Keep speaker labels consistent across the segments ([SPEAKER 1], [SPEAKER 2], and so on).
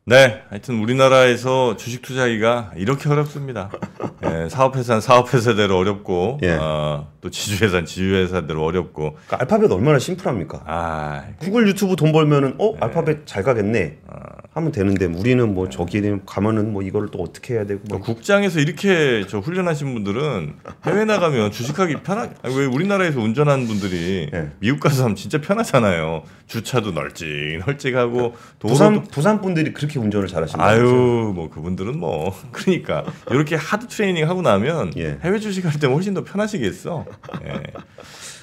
[SPEAKER 1] 네, 하여튼 우리나라에서 주식 투자하기가 이렇게 어렵습니다. 예, 사업회사는 사업회사대로 어렵고,
[SPEAKER 2] 예.
[SPEAKER 1] 또 지주회사는 지주회사대로 어렵고.
[SPEAKER 2] 그러니까 알파벳 얼마나 심플합니까? 구글 유튜브 돈 벌면은 알파벳 잘 가겠네 하면 되는데 우리는 뭐 저기 가면은 뭐 이거를 또 어떻게 해야 되고. 뭐.
[SPEAKER 1] 국장에서 이렇게 저 훈련하신 분들은 해외 나가면 주식하기 왜 우리나라에서 운전하는 분들이 미국 가서 하면 진짜 편하잖아요. 주차도 널찍널찍하고
[SPEAKER 2] 부산 분들이 그렇게 운전을 잘하시는
[SPEAKER 1] 아유, 뭐 그분들은 뭐 그러니까 이렇게 하드 트레이닝 하고 나면 해외 주식할 때 훨씬 더 편하시겠어.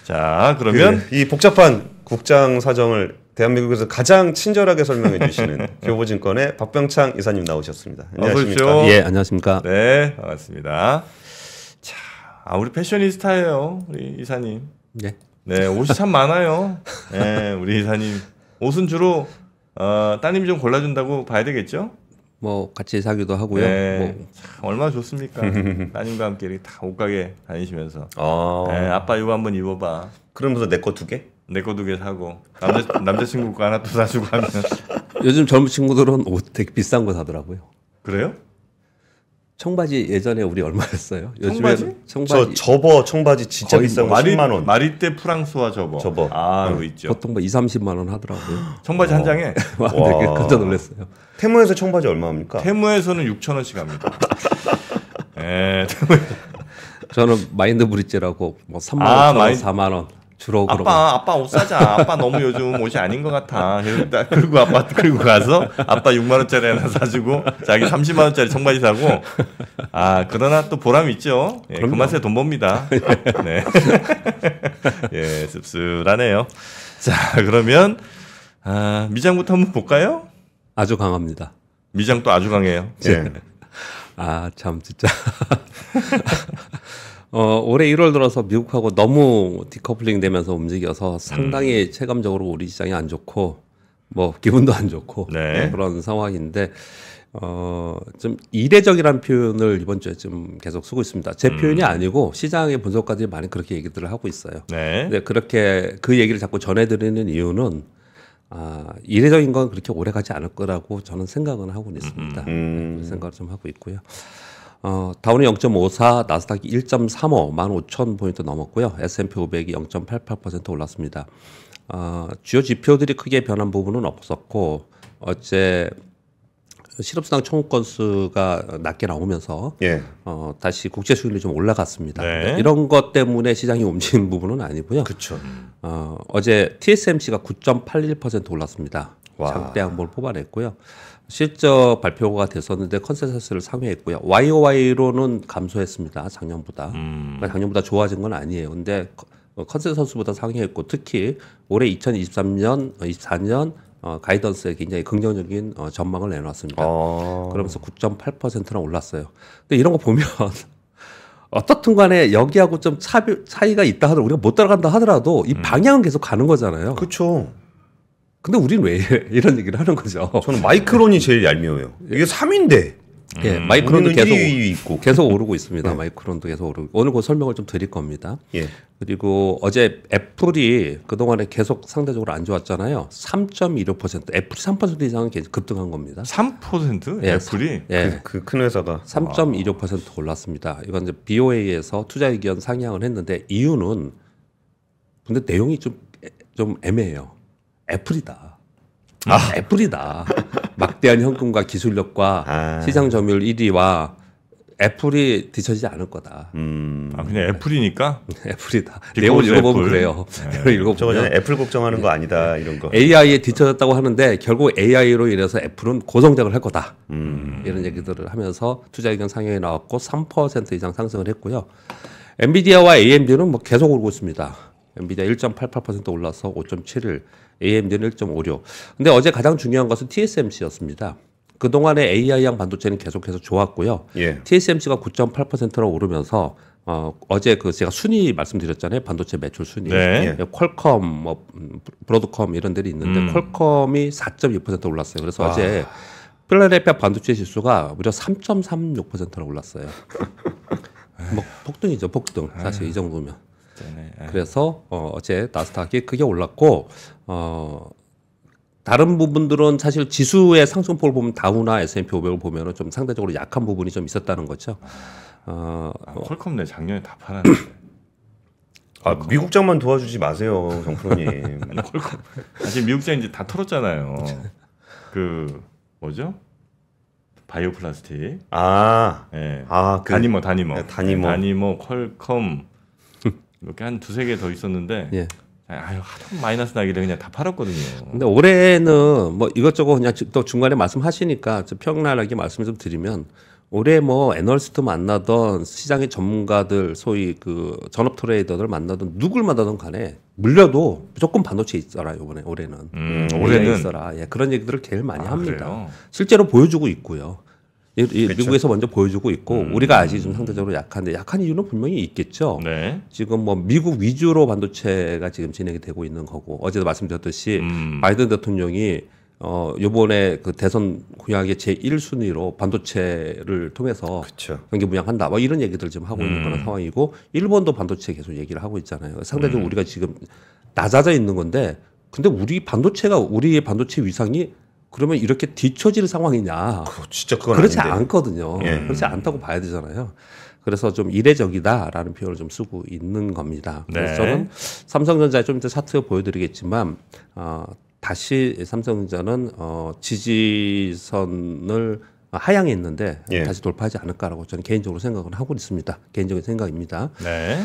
[SPEAKER 1] 자, 그러면
[SPEAKER 2] 이 복잡한 국장 사정을 대한민국에서 가장 친절하게 설명해 주시는 교보증권의 박병창 이사님 나오셨습니다. 안녕하십니까?
[SPEAKER 3] 예, 안녕하십니까?
[SPEAKER 1] 네, 반갑습니다. 자, 우리 패셔니스타예요, 우리 이사님.
[SPEAKER 3] 네.
[SPEAKER 1] 네, 옷이 참 많아요. 네, 우리 이사님 옷은 주로 따님이 좀 골라준다고 봐야 되겠죠?
[SPEAKER 3] 뭐 같이 사기도 하고요.
[SPEAKER 1] 네, 참 얼마나 좋습니까? 따님과 함께 이렇게 다 옷가게 다니시면서 네, 아빠 이거 한번 입어봐.
[SPEAKER 2] 그러면서 내 거 2개?
[SPEAKER 1] 내 거 2개 사고 남자친구 거 하나 또 사주고 하면
[SPEAKER 3] 요즘 젊은 친구들은 옷 되게 비싼 거 사더라고요.
[SPEAKER 1] 그래요?
[SPEAKER 3] 청바지 예전에 우리 얼마였어요?
[SPEAKER 1] 청바지?
[SPEAKER 3] 청바지
[SPEAKER 2] 저버 청바지 진짜 비싼 거 10만 원.
[SPEAKER 1] 마리떼 프랑스와 저버. 그거 있죠.
[SPEAKER 3] 보통 뭐 2-30만 원 하더라고요.
[SPEAKER 1] 청바지 한 장에?
[SPEAKER 3] 되게 깜짝 놀랐어요.
[SPEAKER 2] 테무에서 청바지 얼마입니까?
[SPEAKER 1] 테무에서는 6,000원씩 합니다. 네,
[SPEAKER 3] 저는 마인드 브릿지라고 뭐 3만 원, 4만 원. 주로
[SPEAKER 1] 아빠 옷 사자. 아빠 너무 요즘 옷이 아닌 것 같아. 그리고 아빠 끌고 가서 아빠 6만 원짜리 하나 사주고 자기 30만 원짜리 청바지 사고. 그러나 또 보람이 있죠. 예, 그 맛에 돈 법니다. 네. 예, 씁쓸하네요. 자, 그러면 미장부터 한번 볼까요?
[SPEAKER 3] 아주 강합니다.
[SPEAKER 1] 미장 또 아주 강해요.
[SPEAKER 2] 네.
[SPEAKER 3] 참 진짜. 올해 1월 들어서 미국하고 너무 디커플링 되면서 움직여서 상당히 체감적으로 우리 시장이 안 좋고 뭐 기분도 안 좋고 그런 상황인데 좀 이례적이라는 표현을 이번 주에 좀 계속 쓰고 있습니다. 제 표현이 아니고 시장의 분석가들이 많이 그렇게 얘기들을 하고 있어요. 근데 그렇게 그 얘기를 자꾸 전해드리는 이유는 이례적인 건 그렇게 오래 가지 않을 거라고 저는 생각은 하고 있습니다. 생각을 좀 하고 있고요. 다우는 0.54, 나스닥이 1.35, 15,000포인트 넘었고요. S&P 500이 0.88% 올랐습니다. 주요 지표들이 크게 변한 부분은 없었고 어제 실업수당 청구 건수가 낮게 나오면서 다시 국제 수익률이 좀 올라갔습니다. 이런 것 때문에 시장이 움직인 부분은 아니고요.
[SPEAKER 2] 그렇죠.
[SPEAKER 3] 어제 TSMC가 9.81% 올랐습니다. 장대 항목을 뽑아냈고요. 실적 발표가 됐었는데 컨센서스를 상회했고요. YOY로는 감소했습니다. 작년보다. 작년보다 좋아진 건 아니에요. 근데 컨센서스보다 상회했고 특히 올해 2023년, 24년 가이던스에 굉장히 긍정적인 전망을 내놨습니다. 그러면서 9.8%나 올랐어요. 근데 이런 거 보면 어떻든 간에 여기하고 좀 차이가 있다 하더라도 우리가 못 따라간다 하더라도 이 방향은 계속 가는 거잖아요.
[SPEAKER 2] 그렇죠.
[SPEAKER 3] 근데 우리는 왜 이런 얘기를 하는 거죠?
[SPEAKER 2] 저는 마이크론이 제일 얄미워요. 이게 3인데.
[SPEAKER 3] 예, 마이크론도 계속 오르고 있습니다. 마이크론도 계속 오르고. 오늘 그 설명을 좀 드릴 겁니다. 그리고 어제 애플이 그동안에 계속 상대적으로 안 좋았잖아요. 3.15%. 애플이 3% 이상은 급등한 겁니다.
[SPEAKER 1] 3%? 애플이?
[SPEAKER 2] 그 큰 회사가
[SPEAKER 3] 3.15% 올랐습니다. 이건 이제 BOA에서 투자 의견 상향을 했는데 이유는 근데 내용이 좀 애매해요. 애플이다. 애플이다. 막대한 현금과 기술력과 시장 점유율 1위와 애플이 뒤처지지 않을 거다.
[SPEAKER 1] 그냥 애플이니까?
[SPEAKER 3] 애플이다. 내용을 읽어보면 그래요.
[SPEAKER 2] 저거 전에 애플 걱정하는 거 아니다 이런 거.
[SPEAKER 3] AI에 뒤처졌다고 하는데 결국 AI로 인해서 애플은 고성장을 할 거다. 이런 얘기들을 하면서 투자 의견 상향이 나왔고 3% 이상 상승을 했고요. 엔비디아와 AMD는 뭐 계속 오르고 있습니다. 엔비디아 1.88% 올라서 5.71, AMD는 1.56. 근데 어제 가장 중요한 것은 TSMC였습니다. 그동안에 AI형 반도체는 계속해서 좋았고요. TSMC가 9.8%로 오르면서 어제 제가 순위 말씀드렸잖아요. 반도체 매출 순위. 퀄컴, 뭐 브로드컴 이런 데이 있는데 퀄컴이 4.2% 올랐어요. 그래서 어제 필라델피아 반도체 지수가 무려 3.36%나 올랐어요. 뭐 폭등이죠, 폭등. 사실 이 정도면. 그래서 어제 나스닥이 크게 올랐고 다른 부분들은 사실 지수의 상승폭을 보면 다우나 S&P 500을 보면은 좀 상대적으로 약한 부분이 좀 있었다는 거죠.
[SPEAKER 1] 퀄컴 내 작년에 다 팔았는데.
[SPEAKER 2] 미국장만 도와주지 마세요, 정프로님.
[SPEAKER 1] 퀄컴 사실 미국장 이제 다 털었잖아요. 그 뭐죠? 바이오 플라스틱.
[SPEAKER 2] 네.
[SPEAKER 1] 다니모, 퀄컴 이렇게 한 두세 개 더 있었는데.
[SPEAKER 3] 예.
[SPEAKER 1] 하도 마이너스 나길래 그냥 다 팔았거든요.
[SPEAKER 3] 근데 올해는 뭐 이것저것 그냥 또 중간에 말씀하시니까 좀 평란하게 말씀 좀 드리면 올해 뭐 애널리스트 만나던 시장의 전문가들 소위 그 전업 트레이더들 만나던 누굴 만나던 간에 물려도 무조건 반도체에 있어라 이번에 올해는
[SPEAKER 1] 올해는
[SPEAKER 3] 있어라 그런 얘기들을 제일 많이 합니다.
[SPEAKER 1] 그래요?
[SPEAKER 3] 실제로 보여주고 있고요. 미국에서 먼저 보여주고 있고 우리가 아직 좀 상대적으로 약한데 약한 이유는 분명히 있겠죠.
[SPEAKER 1] 네.
[SPEAKER 3] 지금 뭐 미국 위주로 반도체가 지금 진행이 되고 있는 거고 어제도 말씀드렸듯이 바이든 대통령이 요번에 그 대선 공약의 제1순위로 반도체를 통해서 경기 부양한다. 뭐 이런 얘기들 지금 하고 있는 그런 상황이고 일본도 반도체 계속 얘기를 하고 있잖아요. 상대적으로 우리가 지금 낮아져 있는 건데 근데 우리의 반도체 위상이 그러면 이렇게 뒤처질 상황이냐?
[SPEAKER 2] 진짜 그건
[SPEAKER 3] 그렇지
[SPEAKER 2] 아닌데.
[SPEAKER 3] 않거든요. 그렇지 않다고 봐야 되잖아요. 그래서 좀 이례적이다라는 표현을 좀 쓰고 있는 겁니다. 그래서 저는 삼성전자 좀 이따 차트 보여드리겠지만 다시 삼성전자는 지지선을 하향에 있는데 다시 돌파하지 않을까라고 저는 개인적으로 생각을 하고 있습니다. 개인적인 생각입니다.
[SPEAKER 1] 네.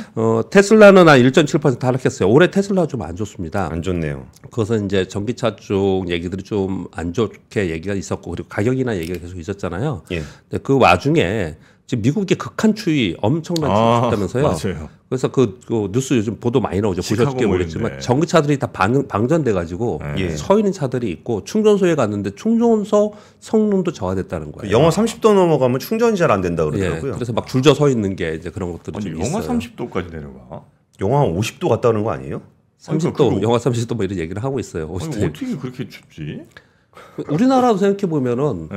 [SPEAKER 3] 테슬라는 한 1.7% 하락했어요. 올해 테슬라 좀 안 좋습니다.
[SPEAKER 2] 안 좋네요.
[SPEAKER 3] 그것은 이제 전기차 쪽 얘기들이 좀 안 좋게 얘기가 있었고 그리고 가격이나 얘기가 계속 있었잖아요. 근데 그 와중에 지금 미국의 극한 추위 엄청난 추위 있다면서요.
[SPEAKER 1] 맞아요.
[SPEAKER 3] 그래서 그 뉴스 요즘 보도 많이 나오죠. 보셨을지 모르겠지만 전기차들이 다 방전돼 가지고 서 있는 차들이 있고 충전소에 갔는데 충전소 성능도 저하됐다는 거예요.
[SPEAKER 2] 영하 30도 넘어가면 충전이 잘 안 된다 그러더라고요.
[SPEAKER 3] 그래서 막 줄져 서 있는 게 이제 그런 것들이 좀
[SPEAKER 1] 영하
[SPEAKER 3] 있어요.
[SPEAKER 1] 30도까지 내려가?
[SPEAKER 2] 영하 50도 갔다는 거 아니에요?
[SPEAKER 3] 30도, 영하 30도 뭐 이런 얘기를 하고 있어요.
[SPEAKER 1] 어떻게 그렇게 춥지?
[SPEAKER 3] 우리나라도 생각해 보면은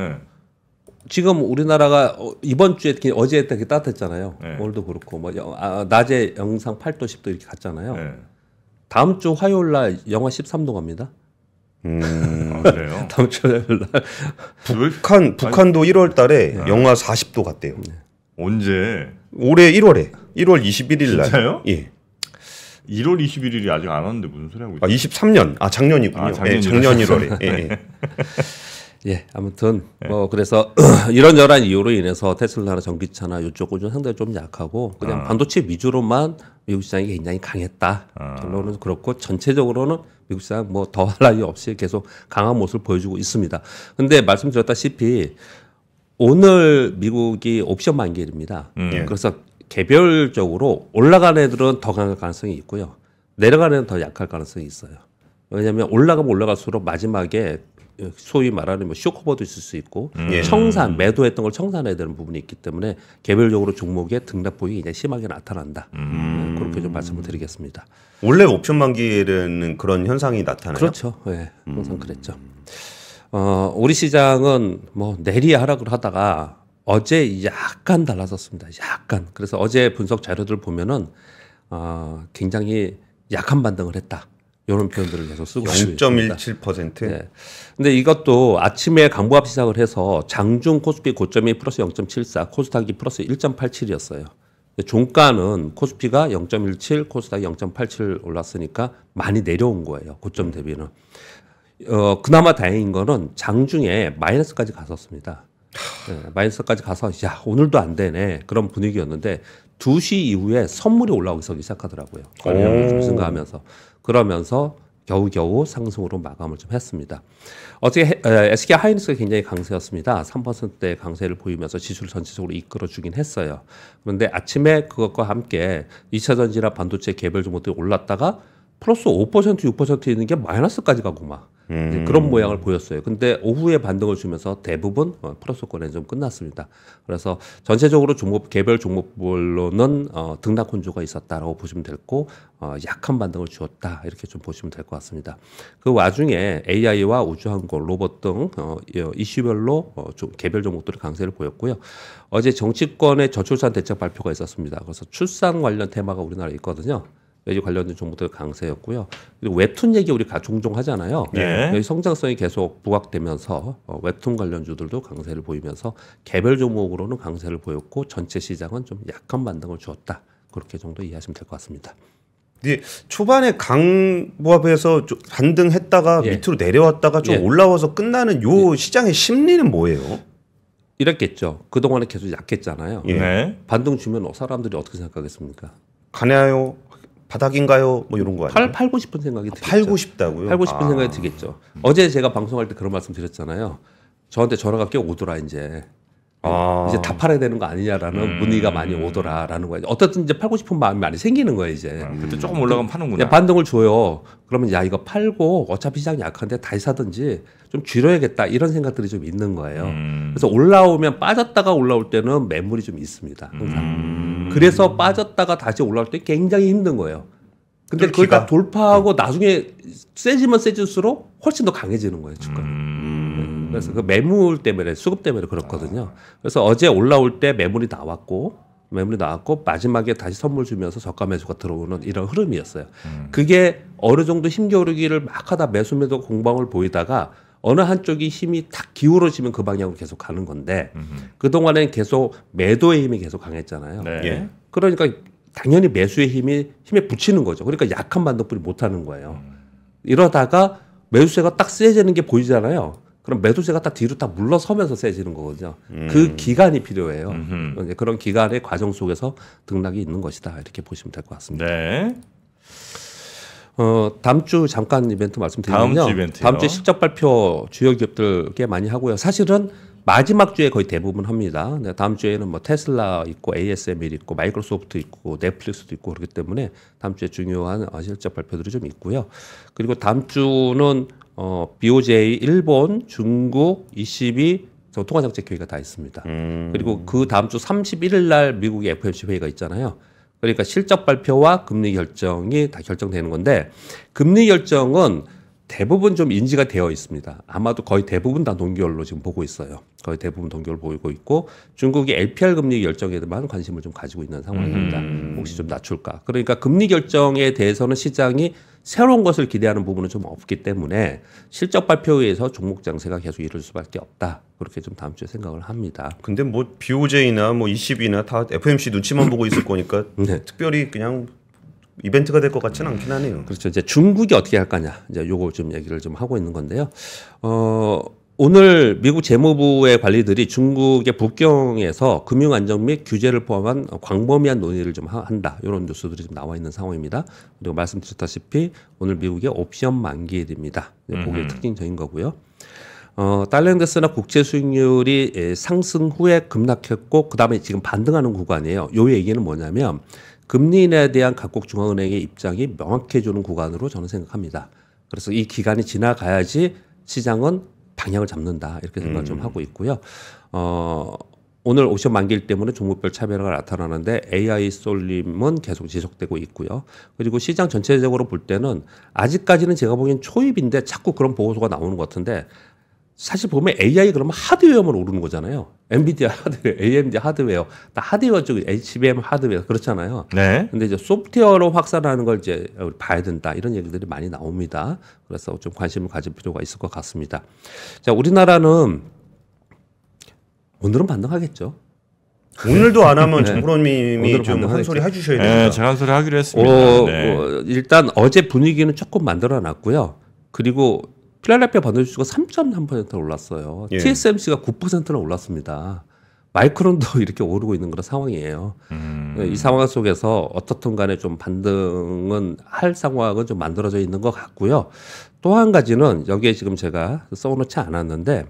[SPEAKER 3] 지금 우리나라가 이번 주에 특히 어제 되게 따뜻했잖아요. 오늘도 그렇고 뭐 낮에 영상 8도 10도 이렇게 갔잖아요. 다음 주 화요일 날 영하 13도 갑니다.
[SPEAKER 1] 그래요?
[SPEAKER 3] 다음 주 화요일 날
[SPEAKER 2] 북한도 1월 달에 영하 40도 갔대요.
[SPEAKER 1] 언제?
[SPEAKER 2] 올해 1월에 1월 21일 날.
[SPEAKER 1] 진짜요?
[SPEAKER 2] 예.
[SPEAKER 1] 1월 21일이 아직 안 왔는데 무슨 소리 하고 있어요?
[SPEAKER 2] 23년. 작년이군요. 작년 1월에.
[SPEAKER 3] 예, 아무튼 뭐 그래서 이런저런 이유로 인해서 테슬라나 전기차나 이쪽 구조는 상당히 좀 약하고 그냥 반도체 위주로만 미국 시장이 굉장히 강했다. 결론은 그렇고 전체적으로는 미국 시장 뭐 더할 나위 없이 계속 강한 모습을 보여주고 있습니다. 근데 말씀드렸다시피 오늘 미국이 옵션 만기일입니다. 그래서 개별적으로 올라가는 애들은 더 강할 가능성이 있고요. 내려가는 애는 더 약할 가능성이 있어요. 왜냐하면 올라가면 올라갈수록 마지막에 소위 말하는 뭐 쇼커버도 있을 수 있고 청산 매도했던 걸 청산해야 되는 부분이 있기 때문에 개별적으로 종목의 등락폭이 굉장히 심하게 나타난다. 그렇게 좀 말씀을 드리겠습니다.
[SPEAKER 2] 원래 옵션 만기에는 그런 현상이 나타나요?
[SPEAKER 3] 그렇죠. 예, 항상 그랬죠. 우리 시장은 뭐 내리 하락을 하다가 어제 약간 달라졌습니다. 약간. 그래서 어제 분석 자료들 보면은 굉장히 약한 반등을 했다. 이런 표현들을 계속 쓰고 있습니다.
[SPEAKER 2] 0.17%.
[SPEAKER 3] 네. 근데 이것도 아침에 강보합 시작을 해서 장중 코스피 고점이 플러스 0.74, 코스닥이 플러스 1.87이었어요. 종가는 코스피가 0.17, 코스닥이 0.87 올랐으니까 많이 내려온 거예요. 고점 대비는. 그나마 다행인 거는 장중에 마이너스까지 갔었습니다. 네, 마이너스까지 가서 야 오늘도 안 되네 그런 분위기였는데 2시 이후에 선물이 올라오기 시작하더라고요. 좀 증가하면서 그러면서 겨우겨우 상승으로 마감을 좀 했습니다. 어떻게 SK 하이닉스가 굉장히 강세였습니다. 3%대 강세를 보이면서 지수를 전체적으로 이끌어주긴 했어요. 그런데 아침에 그것과 함께 2차전지나 반도체 개별 종목들이 올랐다가 플러스 5%, 6% 있는 게 마이너스까지 가고 막 그런 모양을 보였어요. 근데 오후에 반등을 주면서 대부분 플러스권에 좀 끝났습니다. 그래서 전체적으로 개별 종목별로는 등락 혼조가 있었다라고 보시면 되고 약한 반등을 주었다 이렇게 좀 보시면 될 것 같습니다. 그 와중에 AI와 우주항공, 로봇 등 이슈별로 개별 종목들이 강세를 보였고요. 어제 정치권의 저출산 대책 발표가 있었습니다. 그래서 출산 관련 테마가 우리나라에 있거든요. 여기 관련된 종목들 강세였고요. 그리고 웹툰 얘기 우리가 종종 하잖아요.
[SPEAKER 1] 네.
[SPEAKER 3] 여기 성장성이 계속 부각되면서 웹툰 관련주들도 강세를 보이면서 개별 종목으로는 강세를 보였고 전체 시장은 좀 약한 반등을 주었다. 그렇게 정도 이해하시면 될 것 같습니다.
[SPEAKER 2] 근데 초반에 강보합에서 좀 반등했다가 밑으로 내려왔다가 좀 올라와서 끝나는 요 시장의 심리는 뭐예요?
[SPEAKER 3] 이랬겠죠. 그동안에 계속 약했잖아요. 반등 주면 사람들이 어떻게 생각하겠습니까?
[SPEAKER 2] 가나요? 바닥인가요? 뭐 이런 거 아니에요?
[SPEAKER 3] 팔고 싶은 생각이 들겠죠.
[SPEAKER 2] 팔고 싶다고요?
[SPEAKER 3] 팔고 싶은 생각이 들겠죠. 어제 제가 방송할 때 그런 말씀 드렸잖아요. 저한테 전화가 꽤 오더라 이제. 이제 다 팔아야 되는 거 아니냐라는 문의가 많이 오더라라는 거예요. 어떻든 이제 팔고 싶은 마음이 많이 생기는 거예요 이제.
[SPEAKER 1] 그때 조금 올라가면 파는구나.
[SPEAKER 3] 반등을 줘요. 그러면 야 이거 팔고 어차피 시장이 약한데 다시 사든지 좀 줄여야겠다 이런 생각들이 좀 있는 거예요. 그래서 올라오면 빠졌다가 올라올 때는 매물이 좀 있습니다. 항상. 그래서 빠졌다가 다시 올라올 때 굉장히 힘든 거예요. 근데 그걸 다 돌파하고 나중에 세지면 세질수록 훨씬 더 강해지는 거예요 주가. 그래서 그 매물 때문에 수급 때문에 그렇거든요. 그래서 어제 올라올 때 매물이 나왔고 마지막에 다시 선물 주면서 저가 매수가 들어오는 이런 흐름이었어요. 그게 어느 정도 힘겨루기를 막 하다 매수 공방을 보이다가 어느 한쪽이 힘이 탁 기울어지면 그 방향으로 계속 가는 건데 그동안엔 계속 매도의 힘이 계속 강했잖아요. 그러니까 당연히 매수의 힘에 붙이는 거죠. 그러니까 약한 반등뿐이 못하는 거예요. 이러다가 매수세가 딱 세지는 게 보이잖아요. 그럼 매도세가 딱 뒤로 딱 물러서면서 세지는 거거든요. 그 기간이 필요해요. 그런 기간의 과정 속에서 등락이 있는 것이다. 이렇게 보시면 될 것 같습니다.
[SPEAKER 1] 네.
[SPEAKER 3] 다음 주 잠깐 이벤트 말씀드리면요. 다음 주에 실적 발표 주요 기업들 꽤 많이 하고요. 사실은 마지막 주에 거의 대부분 합니다. 다음 주에는 뭐 테슬라 있고 ASML 있고 마이크로소프트 있고 넷플릭스도 있고 그렇기 때문에 다음 주에 중요한 실적 발표들이 좀 있고요. 그리고 다음 주는 BOJ, 일본, 중국, ECB 통화정책회의가 다 있습니다. 그리고 그 다음 주 31일 날 미국의 FOMC 회의가 있잖아요. 그러니까 실적 발표와 금리 결정이 다 결정되는 건데 금리 결정은 대부분 좀 인지가 되어 있습니다. 아마도 거의 대부분 다 동결로 지금 보고 있어요. 거의 대부분 동결로 보이고 있고 중국이 LPR 금리 결정에만 관심을 좀 가지고 있는 상황입니다. 혹시 좀 낮출까. 그러니까 금리 결정에 대해서는 시장이 새로운 것을 기대하는 부분은 좀 없기 때문에 실적 발표에서 종목 장세가 계속 이룰 수밖에 없다. 그렇게 좀 다음 주에 생각을 합니다.
[SPEAKER 2] 근데 뭐 BOJ나 뭐 ECB나 다 FOMC 눈치만 보고 있을 거니까 특별히 그냥 이벤트가 될 것 같지는 않긴 하네요.
[SPEAKER 3] 그렇죠. 이제 중국이 어떻게 할 거냐. 이제 요거 좀 얘기를 좀 하고 있는 건데요. 오늘 미국 재무부의 관리들이 중국의 북경에서 금융 안정 및 규제를 포함한 광범위한 논의를 좀 한다. 이런 뉴스들이 좀 나와 있는 상황입니다. 그리고 말씀드렸다시피 오늘 미국의 옵션 만기일입니다. 그게 특징적인 거고요. 달러 인덱스나 국채 수익률이 상승 후에 급락했고 그다음에 지금 반등하는 구간이에요. 요 얘기는 뭐냐면 금리 인하에 대한 각국 중앙은행의 입장이 명확해지는 구간으로 저는 생각합니다. 그래서 이 기간이 지나가야지 시장은 방향을 잡는다 이렇게 생각을 좀 하고 있고요. 오늘 옵션 만기일 때문에 종목별 차별화가 나타나는데 AI 쏠림은 계속 지속되고 있고요. 그리고 시장 전체적으로 볼 때는 아직까지는 제가 보기엔 초입인데 자꾸 그런 보고서가 나오는 것 같은데 사실 보면 AI 그러면 하드웨어만 오르는 거잖아요. 엔비디아 하드웨어, AMD 하드웨어, 다 하드웨어 쪽 HBM 하드웨어 그렇잖아요.
[SPEAKER 1] 네.
[SPEAKER 3] 근데 이제 소프트웨어로 확산하는 걸 이제 봐야 된다 이런 얘기들이 많이 나옵니다. 그래서 좀 관심을 가질 필요가 있을 것 같습니다. 자, 우리나라는 오늘은 반등하겠죠.
[SPEAKER 2] 오늘도 안 하면 정부님이 좀 한 소리 해주셔야 됩니다.
[SPEAKER 1] 네, 제가 한 소리 하기로 했습니다.
[SPEAKER 3] 일단 어제 분위기는 조금 만들어놨고요. 그리고 필라델피아 반도체가 3.3% 올랐어요. TSMC가 9%나 올랐습니다. 마이크론도 이렇게 오르고 있는 그런 상황이에요. 이 상황 속에서 어떻든 간에 좀 반등은 할 상황은 좀 만들어져 있는 것 같고요. 또 한 가지는 여기에 지금 제가 써놓지 않았는데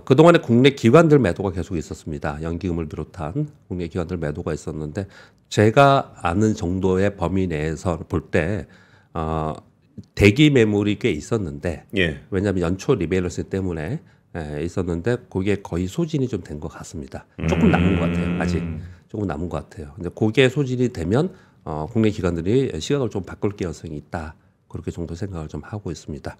[SPEAKER 3] 그동안에 국내 기관들 매도가 계속 있었습니다. 연기금을 비롯한 국내 기관들 매도가 있었는데 제가 아는 정도의 범위 내에서 볼 때 대기 매물이 꽤 있었는데 왜냐하면 연초 리밸런스 때문에 있었는데 그게 거의 소진이 좀 된 것 같습니다. 조금 남은 것 같아요. 아직 조금 남은 것 같아요. 근데 그게 소진이 되면 국내 기관들이 시각을 좀 바꿀 가능성이 있다. 그렇게 정도 생각을 좀 하고 있습니다.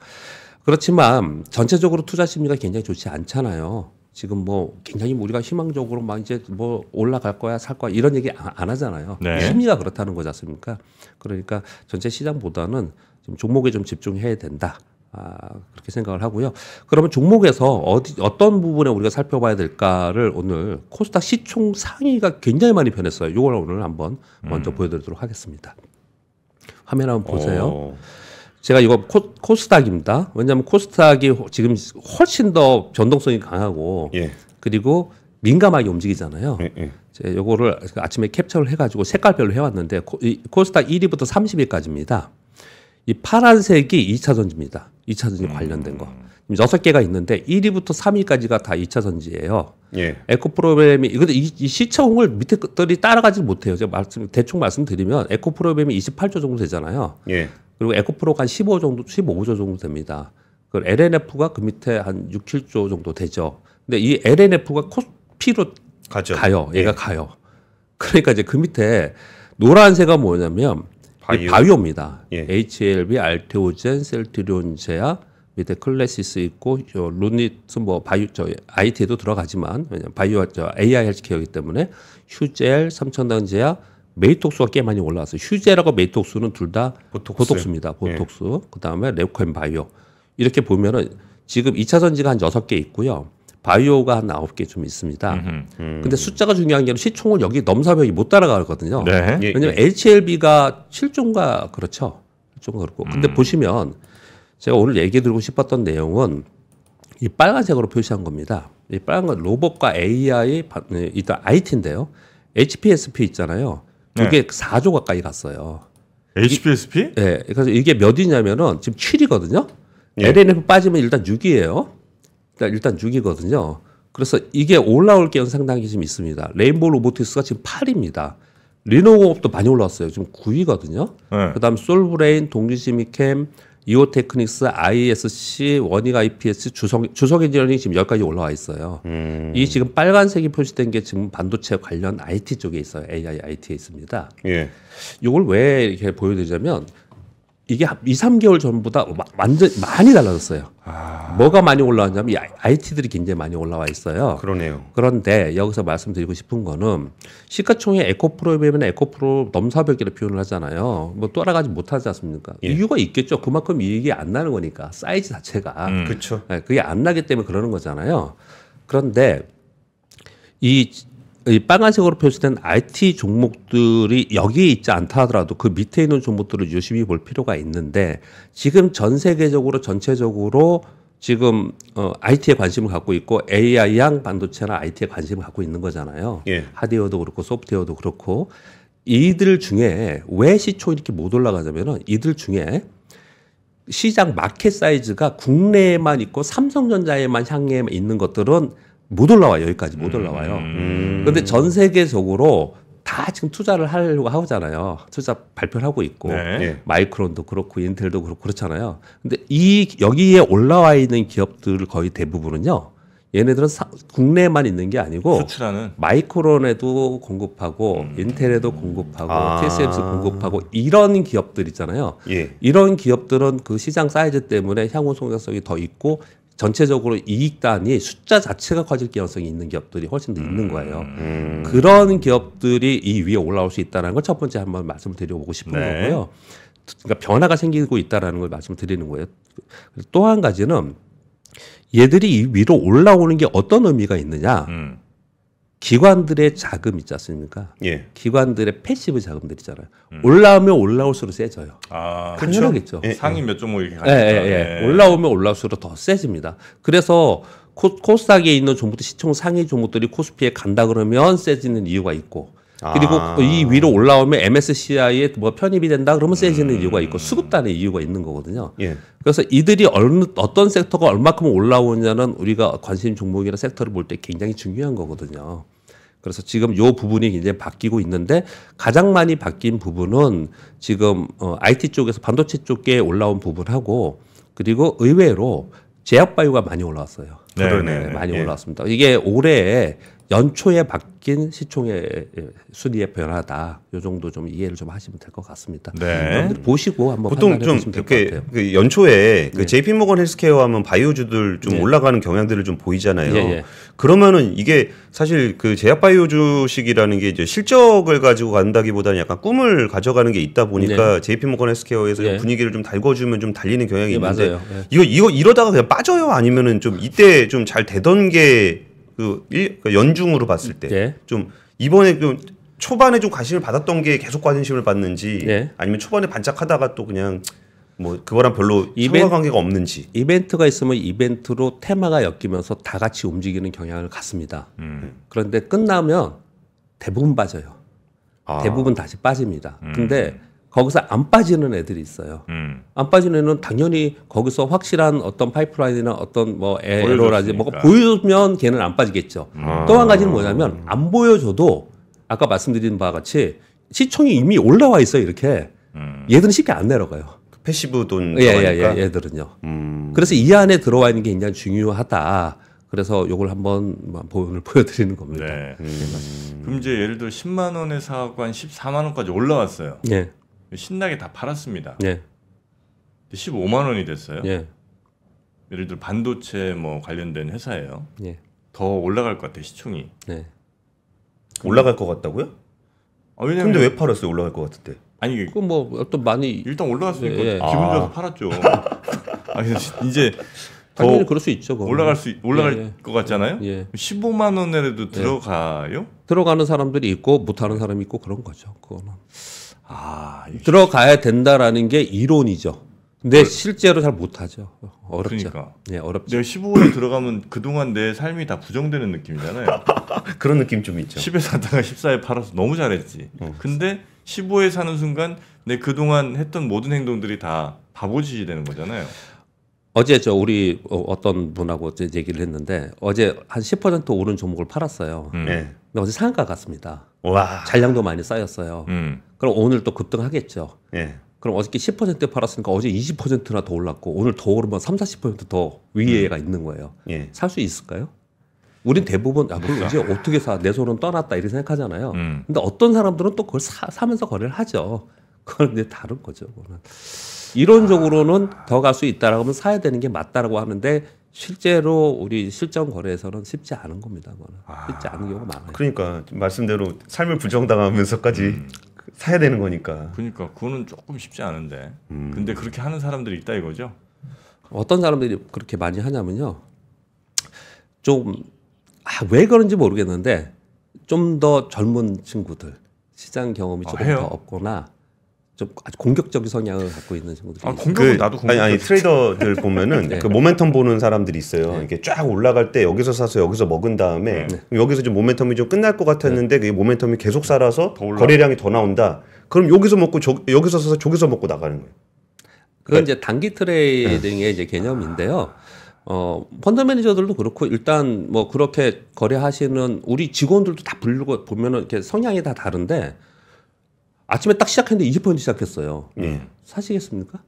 [SPEAKER 3] 그렇지만 전체적으로 투자 심리가 굉장히 좋지 않잖아요. 지금 뭐 굉장히 우리가 희망적으로 막 이제 뭐 올라갈 거야 살 거야 이런 얘기 안 하잖아요.
[SPEAKER 1] 네.
[SPEAKER 3] 심리가 그렇다는 거지 않습니까? 그러니까 전체 시장보다는 좀 종목에 좀 집중해야 된다. 그렇게 생각을 하고요. 그러면 종목에서 어떤 부분에 우리가 살펴봐야 될까를 오늘 코스닥 시총 상위가 굉장히 많이 변했어요. 이걸 오늘 한번 먼저 보여드리도록 하겠습니다. 화면 한번 보세요. 제가 이거 코스닥입니다. 왜냐하면 코스닥이 지금 훨씬 더 변동성이 강하고 그리고 민감하게 움직이잖아요. 제가 요거를 아침에 캡처를 해가지고 색깔별로 해왔는데 코스닥 1위부터 30위까지입니다. 이 파란색이 2차 전지입니다. 2차 전지 관련된 거. 6개가 있는데 1위부터 3위까지가 다 2차 전지예요. 에코 프로그램이 이 시총을 밑에 것들이 따라가지 못해요. 제가 대충 말씀드리면 에코 프로그램이 28조 정도 되잖아요. 그리고 에코 프로가 한 15조 정도 됩니다. 그 LNF가 그 밑에 한 6, 7조 정도 되죠. 근데 이 LNF가 코스피로 가요. 얘가 가요. 그러니까 이제 그 밑에 노란색은 뭐냐면 바이오입니다. HLB, 알테오젠, 셀트리온 제약, 밑에 클래시스 있고 루닛은 뭐 바이오 IT에도 들어가지만 바이오 AI 헬스케어이기 때문에 휴젤, 삼천당 제약, 메이톡스가 꽤 많이 올라왔어요. 휴젤하고 메이톡스는 둘 다 보톡스입니다. 보톡스. 그다음에 레코엠 바이오. 이렇게 보면은 지금 2차 전지가 한 6개 있고요. 바이오가 한 9개 좀 있습니다. 근데 숫자가 중요한 게 아니라 시총을 여기 넘사벽이 못 따라가거든요.
[SPEAKER 1] 네.
[SPEAKER 3] 왜냐면 HLB가 7조인가 그렇죠. 7조인가 그렇고. 근데 보시면 제가 오늘 얘기 드리고 싶었던 내용은 이 빨간색으로 표시한 겁니다. 이 빨간 건 로봇과 AI, 일단 IT인데요. HPSP 있잖아요. 이게 4조 가까이 갔어요.
[SPEAKER 1] HPSP?
[SPEAKER 3] 네. 그래서 이게 몇 위냐면은 지금 7위거든요. LNF 빠지면 일단 6위예요. 일단 6위거든요. 그래서 이게 올라올 게 상당히 좀 있습니다. 레인보우 로보틱스가 지금 8위입니다. 리노공업도 많이 올라왔어요. 지금 9위거든요. 그다음 솔브레인, 동주시미캠, 이오테크닉스, ISC, 원익 IPS, 주석 엔지니어링 지금 여기까지 올라와 있어요. 이 지금 빨간색이 표시된 게 지금 반도체 관련 IT 쪽에 있어요. AI, IT에 있습니다. 이걸 왜 이렇게 보여드리자면 이게 2, 3개월 전보다 완전 많이 달라졌어요. 뭐가 많이 올라왔냐면 이 IT들이 굉장히 많이 올라와 있어요.
[SPEAKER 2] 그러네요.
[SPEAKER 3] 그런데 여기서 말씀드리고 싶은 거는 시가총액 에코프로면 에코프로 넘사벽이라 표현을 하잖아요. 뭐 따라가지 못하지 않습니까? 이유가 있겠죠. 그만큼 이익이 안 나는 거니까 사이즈 자체가.
[SPEAKER 2] 그렇죠.
[SPEAKER 3] 네, 그게 안 나기 때문에 그러는 거잖아요. 그런데 이 빨간색으로 표시된 IT 종목들이 여기에 있지 않다 하더라도 그 밑에 있는 종목들을 유심히 볼 필요가 있는데 지금 전 세계적으로 전체적으로 지금 IT에 관심을 갖고 있고 AI양 반도체나 IT에 관심을 갖고 있는 거잖아요. 하드웨어도 그렇고 소프트웨어도 그렇고 이들 중에 왜 시초 이렇게 못 올라가냐면은 이들 중에 시장 마켓 사이즈가 국내에만 있고 삼성전자에만 향해 있는 것들은 못 올라와요. 여기까지 못 올라와요. 그런데 전 세계적으로 다 지금 투자를 하려고 하잖아요. 투자 발표를 하고 있고 마이크론도 그렇고 인텔도 그렇고 그렇잖아요. 근데 여기에 올라와 있는 기업들 거의 대부분은요. 얘네들은 국내에만 있는 게 아니고
[SPEAKER 1] 수출하는
[SPEAKER 3] 마이크론에도 공급하고 인텔에도 공급하고 TSMC 공급하고 이런 기업들 있잖아요. 이런 기업들은 그 시장 사이즈 때문에 향후 성장성이 더 있고 전체적으로 이익 단위 숫자 자체가 커질 가능성이 있는 기업들이 훨씬 더 있는 거예요. 그런 기업들이 이 위에 올라올 수 있다는 걸 첫 번째 한번 말씀을 드려보고 싶은 거고요. 그러니까 변화가 생기고 있다는 걸 말씀을 드리는 거예요. 또 한 가지는 얘들이 이 위로 올라오는 게 어떤 의미가 있느냐. 기관들의 자금 있지 않습니까? 기관들의 패시브 자금들 있잖아요. 올라오면 올라올수록 세져요. 당연하겠죠.
[SPEAKER 1] 상위 몇 종목 이렇게 가니까.
[SPEAKER 3] 올라오면 올라올수록 더 세집니다. 그래서 코스닥에 있는 종목들 시총 상위 종목들이 코스피에 간다 그러면 세지는 이유가 있고 그리고 이 위로 올라오면 MSCI에 뭐 편입이 된다 그러면 세지는 이유가 있고 수급단의 이유가 있는 거거든요. 그래서 이들이 어떤 섹터가 얼마큼 올라오냐는 우리가 관심 종목이나 섹터를 볼 때 굉장히 중요한 거거든요. 그래서 지금 이 부분이 굉장히 바뀌고 있는데 가장 많이 바뀐 부분은 지금 IT 쪽에서 반도체 쪽에 올라온 부분하고 그리고 의외로 제약바이오가 많이 올라왔어요. 많이 올라왔습니다. 이게 올해 연초에 바뀐 시총의 순위의 변화다. 요 정도 좀 이해를 좀 하시면 될 것 같습니다.
[SPEAKER 1] 네.
[SPEAKER 3] 여러분들 보시고 한번
[SPEAKER 2] 보통 좀 이렇게 그 연초에 그 JP모건 헬스케어 하면 바이오주들 좀 올라가는 경향들을 좀 보이잖아요. 그러면은 이게 사실 그 제약바이오 주식이라는 게 이제 실적을 가지고 간다기보다는 약간 꿈을 가져가는 게 있다 보니까 JP모건 헬스케어에서 분위기를 좀 달궈주면 좀 달리는 경향이 있는데
[SPEAKER 3] 맞아요.
[SPEAKER 2] 이거 이러다가 그냥 빠져요? 아니면은 좀 이때 좀 잘 되던 게 그 연중으로 봤을 때 좀 이번에 좀 초반에 좀 관심을 받았던 게 계속 관심을 받는지 아니면 초반에 반짝하다가 또 그냥 뭐 그거랑 별로 상관관계가 없는지.
[SPEAKER 3] 이벤트가 있으면 이벤트로 테마가 엮이면서 다 같이 움직이는 경향을 갖습니다. 그런데 끝나면 대부분 빠져요. 대부분 다시 빠집니다. 근데 거기서 안 빠지는 애들이 있어요. 안 빠지는 애는 당연히 거기서 확실한 어떤 파이프라인이나 어떤 뭐 에러라든지 뭐가 보여주면 걔는 안 빠지겠죠. 또 한 가지는 뭐냐면 안 보여줘도 아까 말씀드린 바와 같이 시총이 이미 올라와 있어요. 이렇게 얘들은 쉽게 안 내려가요.
[SPEAKER 2] 패시브 돈
[SPEAKER 3] 얘들은요. 그래서 이 안에 들어와 있는 게 굉장히 중요하다. 그래서 요걸 한번 오늘 보여드리는 겁니다.
[SPEAKER 1] 네. 그럼 이제 예를 들어 10만 원에 사고 한 14만 원까지 올라왔어요. 신나게 다 팔았습니다. 15만 원이 됐어요. 예를 들어 반도체 뭐 관련된 회사예요. 더 올라갈 것 같아 시총이.
[SPEAKER 2] 올라갈 것 같다고요?
[SPEAKER 1] 왜냐면
[SPEAKER 2] 근데 왜 팔았어요? 올라갈 것 같은데.
[SPEAKER 3] 아니 그 뭐 어떤 많이
[SPEAKER 1] 일단 올라갔으니까 기분 좋아서 팔았죠. 이제
[SPEAKER 3] 당연히 그럴 수 있죠.
[SPEAKER 1] 올라갈 것 같잖아요. 15만 원에라도 들어가요?
[SPEAKER 3] 들어가는 사람들이 있고 못하는 사람이 있고 그런 거죠. 그거는. 들어가야 된다라는 게 이론이죠. 근데 실제로 잘 못하죠. 어렵죠.
[SPEAKER 1] 그러니까.
[SPEAKER 3] 어렵죠.
[SPEAKER 1] 내가 15에 들어가면 그동안 내 삶이 다 부정되는 느낌이잖아요.
[SPEAKER 2] 그런 느낌 좀 있죠.
[SPEAKER 1] 10에 사다가 14에 팔아서 너무 잘했지. 근데 15에 사는 순간 내 그동안 했던 모든 행동들이 다 바보짓이 되는 거잖아요.
[SPEAKER 3] 어제 우리 어떤 분하고 얘기를 했는데 어제 한 10% 오른 종목을 팔았어요. 근데 어제 상한가 갔습니다.
[SPEAKER 2] 와.
[SPEAKER 3] 잔량도 많이 쌓였어요. 그럼 오늘 또 급등하겠죠. 그럼 어저께 10% 팔았으니까 어제 20%나 더 올랐고 오늘 더 오르면 30~40% 위에가 있는 거예요. 살 수 있을까요? 우린 대부분 그걸 이제 어떻게 사? 내 손은 떠났다 이렇게 생각하잖아요. 근데 어떤 사람들은 또 그걸 사면서 거래를 하죠. 그건 이제 다른 거죠. 그거는. 이론적으로는 더 갈 수 있다라고 하면 사야 되는 게 맞다라고 하는데 실제로 우리 실전 거래에서는 쉽지 않은 겁니다. 그거는. 쉽지 않은 경우가 많아요.
[SPEAKER 2] 그러니까 말씀대로 삶을 부정당하면서까지 사야 되는 거니까.
[SPEAKER 1] 그러니까 그거는 조금 쉽지 않은데. 근데 그렇게 하는 사람들이 있다 이거죠.
[SPEAKER 3] 어떤 사람들이 그렇게 많이 하냐면요. 좀 왜 그런지 모르겠는데 좀 더 젊은 친구들 시장 경험이 조금 더 없거나 좀 아주 공격적인 성향을 갖고 있는 친구들이
[SPEAKER 1] 공격은 나도 공격.
[SPEAKER 2] 아니 트레이더들 보면은 그 모멘텀 보는 사람들이 있어요. 이렇게 쫙 올라갈 때 여기서 사서 여기서 먹은 다음에 여기서 좀 모멘텀이 좀 끝날 것 같았는데 그 모멘텀이 계속 살아서 거래량이 더 나온다. 그럼 여기서 먹고 여기서 사서 저기서 먹고 나가는 거예요.
[SPEAKER 3] 그건 이제 단기 트레이딩의 이제 개념인데요. 펀드 매니저들도 그렇고 일단 뭐 그렇게 거래하시는 우리 직원들도 다 부르고 보면은 이렇게 성향이 다 다른데 아침에 딱 시작했는데 20% 시작했어요. 사시겠습니까?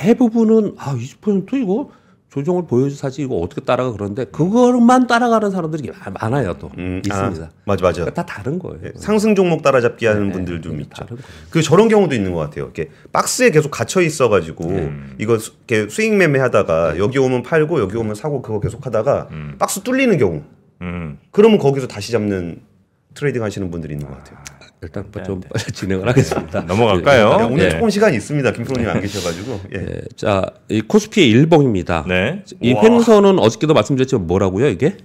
[SPEAKER 3] 대부분은 20% 이거 조정을 보여줘 사지 이거 어떻게 따라가 그런데 그것만 따라가는 사람들이 많아요 또 있습니다.
[SPEAKER 2] 맞아.
[SPEAKER 3] 그러니까 다 다른 거예요.
[SPEAKER 2] 상승 종목 따라잡기 하는 분들 좀 있죠. 그 저런 경우도 있는 것 같아요. 이렇게 박스에 계속 갇혀 있어가지고 이거 이렇게 수익 매매하다가 여기 오면 팔고 여기 오면 사고 그거 계속 하다가 박스 뚫리는 경우. 그러면 거기서 다시 잡는 트레이딩 하시는 분들이 있는 것 같아요.
[SPEAKER 3] 일단 좀 빨리 진행을 하겠습니다.
[SPEAKER 1] 넘어갈까요?
[SPEAKER 2] 오늘 조금 시간이 있습니다. 김프로님 안 계셔가지고.
[SPEAKER 3] 자, 이 코스피의 일봉입니다. 이 횡선은 어저께도 말씀드렸지만 뭐라고요 이게?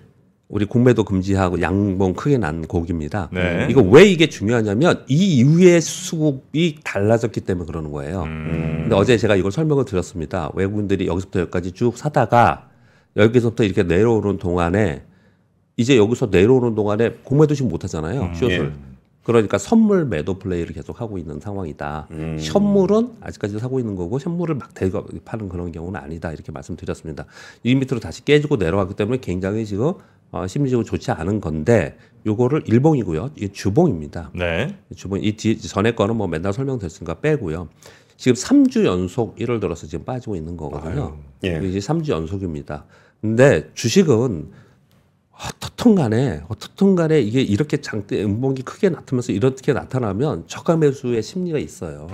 [SPEAKER 3] 우리 공매도 금지하고 양봉 크게 난 곡입니다. 이거 왜 이게 중요하냐면 이 이후의 수급이 달라졌기 때문에 그러는 거예요. 근데 어제 제가 이걸 설명을 드렸습니다. 외국인들이 여기서부터 여기까지 쭉 사다가 여기서부터 이렇게 내려오는 동안에 이제 여기서 내려오는 동안에 공매도식 못 하잖아요. 숏을. 그러니까 선물 매도 플레이를 계속 하고 있는 상황이다. 현물은 아직까지 사고 있는 거고 현물을 막 대거 파는 그런 경우는 아니다. 이렇게 말씀드렸습니다. 이 밑으로 다시 깨지고 내려왔기 때문에 굉장히 지금 심리적으로 좋지 않은 건데 요거를 일봉이고요. 이게 주봉입니다. 주봉 이 전에 거는 뭐 맨날 설명됐으니까 빼고요. 지금 3주 연속 1월 들어서 지금 빠지고 있는 거거든요. 이제 3주 연속입니다. 근데 주식은 어떻든 간에 이게 이렇게 장대 음봉이 크게 나타나면서 이렇게 나타나면 저가 매수의 심리가 있어요.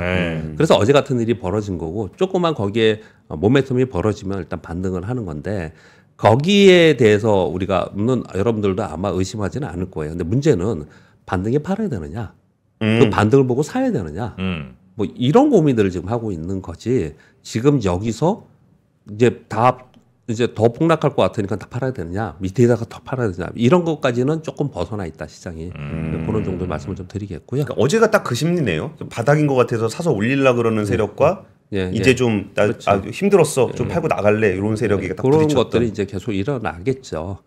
[SPEAKER 3] 그래서 어제 같은 일이 벌어진 거고 조그만 거기에 모멘텀이 벌어지면 일단 반등을 하는 건데 거기에 대해서 우리가 물론 여러분들도 아마 의심하지는 않을 거예요. 근데 문제는 반등에 팔아야 되느냐, 그 반등을 보고 사야 되느냐, 뭐 이런 고민들을 지금 하고 있는 거지. 지금 여기서 이제 더 폭락할 것 같으니까 다 팔아야 되느냐, 밑에다가 더 팔아야 되느냐, 이런 것까지는 조금 벗어나 있다 시장이. 그런 정도 말씀을 좀 드리겠고요.
[SPEAKER 2] 그러니까 어제가 딱 그 심리네요. 좀 바닥인 것 같아서 사서 올리려고 그러는 세력과 이제 좀
[SPEAKER 3] 그렇죠.
[SPEAKER 2] 힘들었어, 좀 팔고 나갈래, 이런 세력이 딱
[SPEAKER 3] 그런
[SPEAKER 2] 부딪혔던.
[SPEAKER 3] 것들이 이제 계속 일어나겠죠.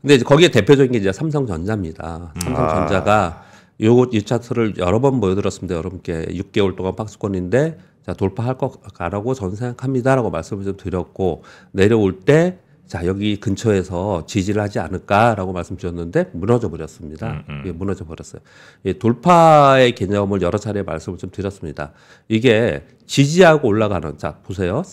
[SPEAKER 3] 근데 이제 거기에 대표적인 게 이제 삼성전자입니다. 삼성전자가 이 차트를 여러 번 보여드렸습니다. 여러분께 6개월 동안 박스권인데 자, 돌파할 거라고 저는 생각합니다라고 말씀을 좀 드렸고, 내려올 때 자, 여기 근처에서 지지를 하지 않을까라고 말씀드렸는데 무너져 버렸습니다. 무너져 버렸어요. 돌파의 개념을 여러 차례 말씀을 좀 드렸습니다. 이게 지지하고 올라가는, 자, 보세요.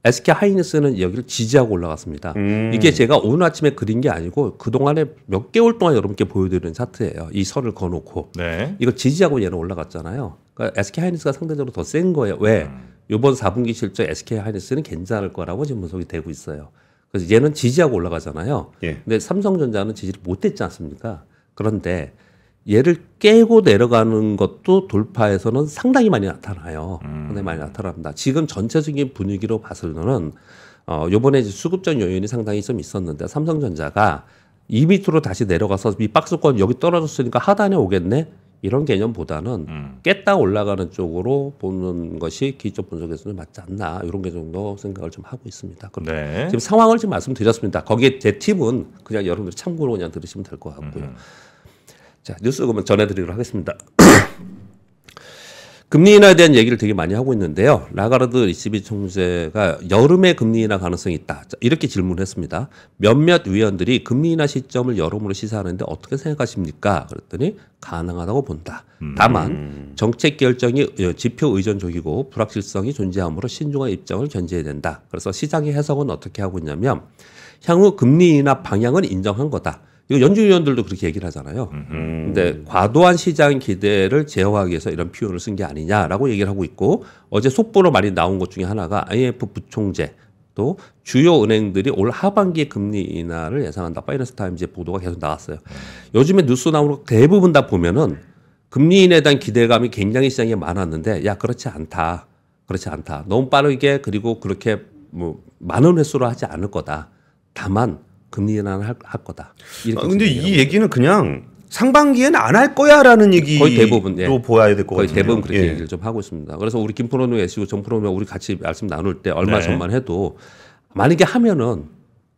[SPEAKER 3] SK 하이닉스는 여기를 지지하고 올라갔습니다. 이게 제가 오늘 아침에 그린 게 아니고 그동안에 몇 개월 동안 여러분께 보여드리는 차트예요. 이 선을 그어놓고. 이걸 지지하고 얘는 올라갔잖아요. 그러니까 SK 하이닉스가 상대적으로 더 센 거예요. 왜? 이번 4분기 실적 SK 하이닉스는 괜찮을 거라고 지금 분석이 되고 있어요. 그래서 얘는 지지하고 올라가잖아요. 근데 삼성전자는 지지를 못했지 않습니까? 그런데 얘를 깨고 내려가는 것도 돌파에서는 상당히 많이 나타나요. 상당히 많이 나타납니다. 지금 전체적인 분위기로 봐서는 요번에 수급적 요인이 상당히 좀 있었는데 삼성전자가 이 밑으로 다시 내려가서 이 박스권 여기 떨어졌으니까 하단에 오겠네? 이런 개념보다는 깼다 올라가는 쪽으로 보는 것이 기술적 분석에서는 맞지 않나, 이런 게 정도 생각을 좀 하고 있습니다. 지금 상황을 지금 말씀드렸습니다. 거기에 제 팁은 그냥 여러분들 참고로 그냥 들으시면 될 것 같고요. 자, 뉴스 그러면 전해드리도록 하겠습니다. 금리 인하에 대한 얘기를 되게 많이 하고 있는데요. 라가르드 ECB 총재가 여름에 금리 인하 가능성이 있다, 자, 이렇게 질문했습니다. 몇몇 위원들이 금리 인하 시점을 여름으로 시사하는데 어떻게 생각하십니까? 그랬더니 가능하다고 본다. 다만 정책 결정이 지표 의존적이고 불확실성이 존재하므로 신중한 입장을 견지해야 된다. 그래서 시장의 해석은 어떻게 하고 있냐면 향후 금리 인하 방향은 인정한 거다. 이거 연준위원들도 그렇게 얘기를 하잖아요. 근데 과도한 시장 기대를 제어하기 위해서 이런 표현을 쓴 게 아니냐라고 얘기를 하고 있고, 어제 속보로 많이 나온 것 중에 하나가 IMF 부총재 또 주요 은행들이 올 하반기에 금리 인하를 예상한다. 파이낸스 타임즈의 보도가 계속 나왔어요. 요즘에 뉴스 나오는 거 대부분 다 보면은 금리 인하에 대한 기대감이 굉장히 시장에 많았는데, 야, 그렇지 않다. 그렇지 않다. 너무 빠르게 그리고 그렇게 뭐 많은 횟수로 하지 않을 거다. 다만 금리 인하는 할 거다.
[SPEAKER 2] 근데 이 얘기는 그냥 상반기에는 안 할 거야라는 얘기로
[SPEAKER 3] 거의 대부분
[SPEAKER 2] 보아야 될 것 같아요.
[SPEAKER 3] 거의 대부분 그렇게 얘기를 좀 하고 있습니다. 그래서 우리 김프로님 애시고 정프로님 우리 같이 말씀 나눌 때 얼마 전만 해도 만약에 하면은